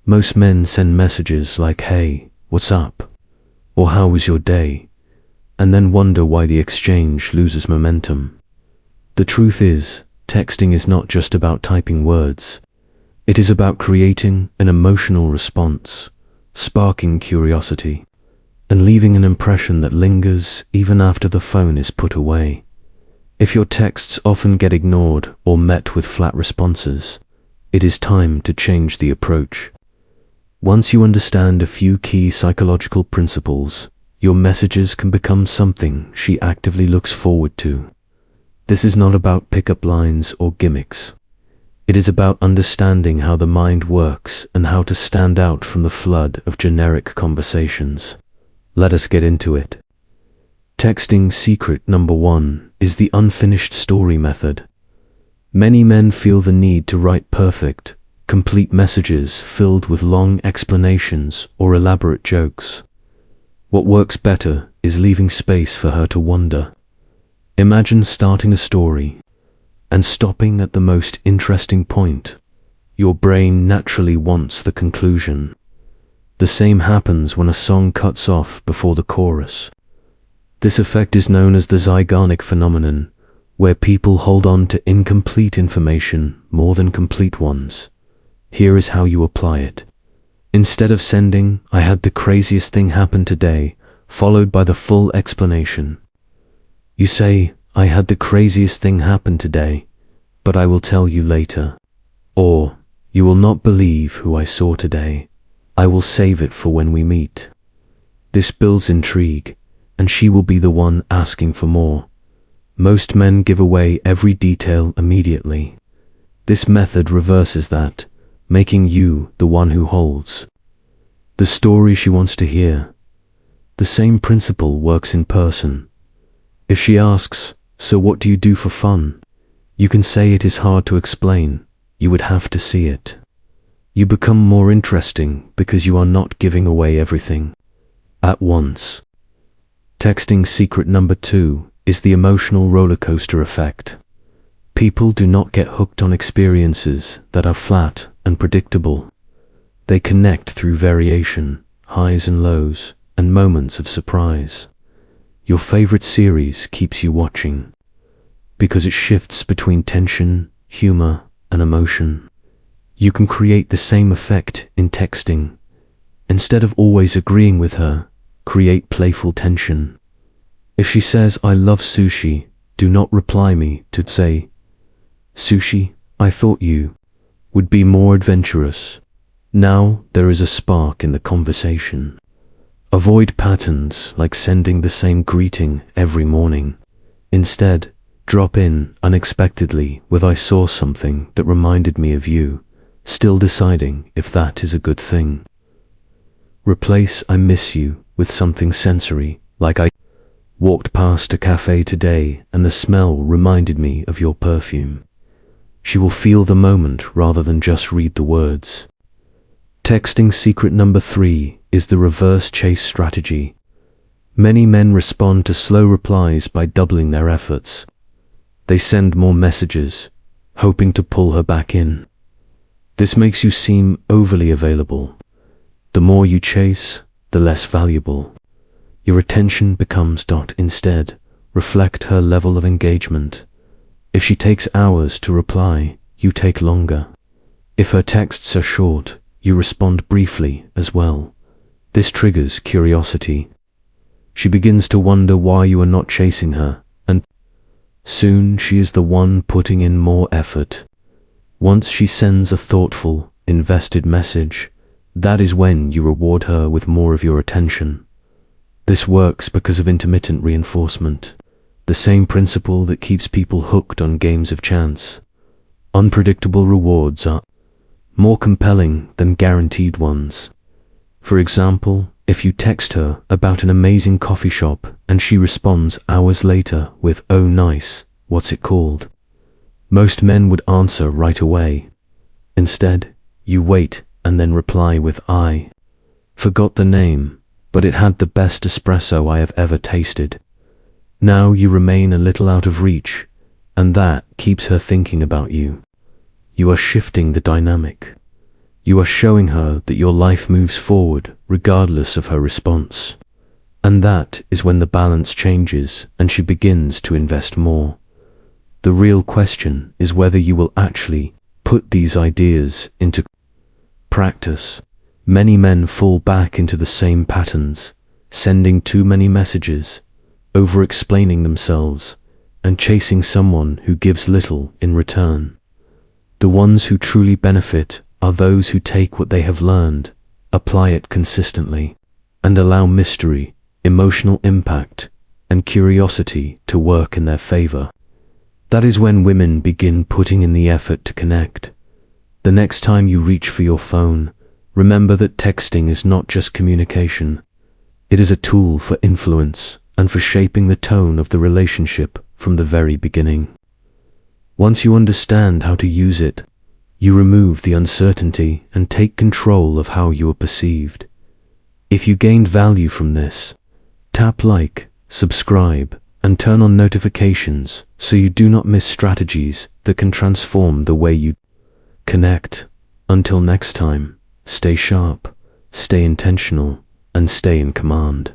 Most men send messages like, "Hey, what's up?" or "How was your day?" and then wonder why the exchange loses momentum. The truth is, texting is not just about typing words. It is about creating an emotional response, sparking curiosity, and leaving an impression that lingers even after the phone is put away. If your texts often get ignored or met with flat responses, it is time to change the approach. Once you understand a few key psychological principles, your messages can become something she actively looks forward to. This is not about pickup lines or gimmicks. It is about understanding how the mind works and how to stand out from the flood of generic conversations. Let us get into it. Texting secret number 1 is the unfinished story method. Many men feel the need to write perfect, complete messages filled with long explanations or elaborate jokes. What works better is leaving space for her to wonder. Imagine starting a story and stopping at the most interesting point. Your brain naturally wants the conclusion. The same happens when a song cuts off before the chorus. This effect is known as the Zeigarnik phenomenon, where people hold on to incomplete information more than complete ones. Here is how you apply it. Instead of sending, "I had the craziest thing happen today," followed by the full explanation, you say, "I had the craziest thing happen today, but I will tell you later." Or, "You will not believe who I saw today. I will save it for when we meet." This builds intrigue, and she will be the one asking for more. Most men give away every detail immediately. This method reverses that, making you the one who holds the story she wants to hear. The same principle works in person. If she asks, "So what do you do for fun?" you can say, "It is hard to explain. You would have to see it." You become more interesting because you are not giving away everything at once. Texting secret number 2 is the emotional roller coaster effect. People do not get hooked on experiences that are flat and predictable. They connect through variation, highs and lows, and moments of surprise. Your favorite series keeps you watching because it shifts between tension, humor, and emotion. You can create the same effect in texting. Instead of always agreeing with her, create playful tension. If she says, "I love sushi," do not reply me to say, "Sushi, I thought you would be more adventurous." Now there is a spark in the conversation. Avoid patterns like sending the same greeting every morning. Instead, drop in unexpectedly with "I saw something that reminded me of you," still deciding if that is a good thing. Replace "I miss you" with something sensory, like "I walked past a cafe today and the smell reminded me of your perfume." She will feel the moment rather than just read the words. Texting secret number 3 is the reverse chase strategy. Many men respond to slow replies by doubling their efforts. They send more messages, hoping to pull her back in. This makes you seem overly available. The more you chase, the less valuable. Your attention becomes instead, reflect her level of engagement. If she takes hours to reply, you take longer. If her texts are short, you respond briefly as well. This triggers curiosity. She begins to wonder why you are not chasing her, and soon she is the one putting in more effort. Once she sends a thoughtful, invested message, that is when you reward her with more of your attention. This works because of intermittent reinforcement, the same principle that keeps people hooked on games of chance. Unpredictable rewards are more compelling than guaranteed ones. For example, if you text her about an amazing coffee shop and she responds hours later with, "Oh nice, what's it called?" most men would answer right away. Instead, you wait and then reply with, "I forgot the name, but it had the best espresso I have ever tasted." Now you remain a little out of reach, and that keeps her thinking about you. You are shifting the dynamic. You are showing her that your life moves forward regardless of her response. And that is when the balance changes and she begins to invest more. The real question is whether you will actually put these ideas into practice. Many men fall back into the same patterns, sending too many messages, over-explaining themselves, and chasing someone who gives little in return. The ones who truly benefit are those who take what they have learned, apply it consistently, and allow mystery, emotional impact, and curiosity to work in their favor. That is when women begin putting in the effort to connect. The next time you reach for your phone, remember that texting is not just communication. It is a tool for influence and for shaping the tone of the relationship from the very beginning. Once you understand how to use it, you remove the uncertainty and take control of how you are perceived. If you gained value from this, tap like, subscribe, and turn on notifications so you do not miss strategies that can transform the way you connect. Until next time, stay sharp, stay intentional, and stay in command.